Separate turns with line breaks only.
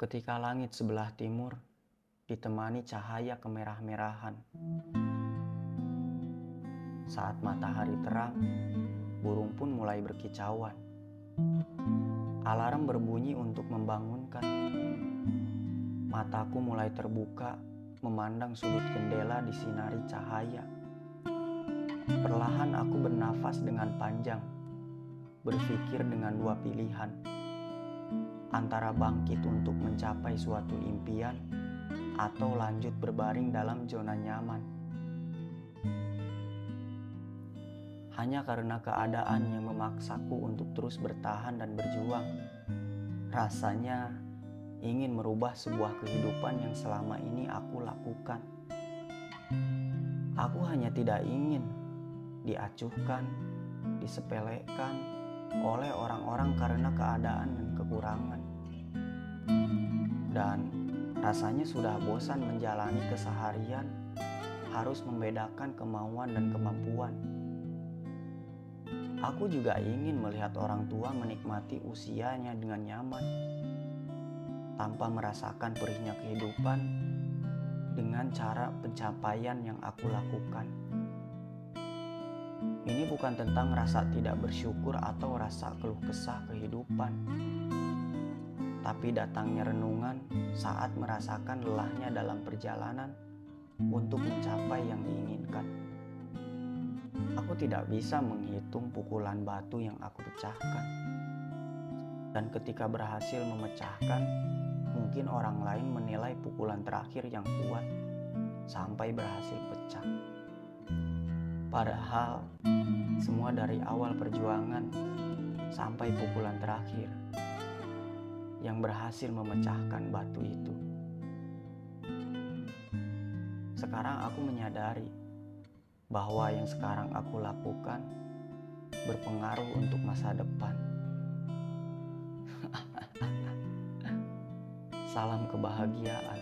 Ketika langit sebelah timur ditemani cahaya kemerah-merahan. Saat matahari terang, burung pun mulai berkicauan. Alarm berbunyi untuk membangunkan. Mataku mulai terbuka, memandang sudut jendela disinari cahaya. Perlahan aku bernafas dengan panjang, berpikir dengan dua pilihan. Antara bangkit untuk mencapai suatu impian, atau lanjut berbaring dalam zona nyaman. Hanya karena keadaan yang memaksaku untuk terus bertahan dan berjuang. Rasanya ingin merubah sebuah kehidupan yang selama ini aku lakukan. Aku hanya tidak ingin diacuhkan, disepelekan oleh orang-orang karena keadaan dan kekurangan. Dan rasanya sudah bosan menjalani keseharian, harus membedakan kemauan dan kemampuan. Aku juga ingin melihat orang tua menikmati usianya dengan nyaman, tanpa merasakan perihnya kehidupan dengan cara pencapaian yang aku lakukan. Ini bukan tentang rasa tidak bersyukur atau rasa keluh kesah kehidupan, tapi datangnya renungan saat merasakan lelahnya dalam perjalanan untuk mencapai yang diinginkan. Aku tidak bisa menghitung pukulan batu yang aku pecahkan. Dan ketika berhasil memecahkan, mungkin orang lain menilai pukulan terakhir yang kuat sampai berhasil pecah. Padahal semua dari awal perjuangan sampai pukulan terakhir yang berhasil memecahkan batu itu. Sekarang aku menyadari bahwa yang sekarang aku lakukan berpengaruh untuk masa depan. Salam kebahagiaan.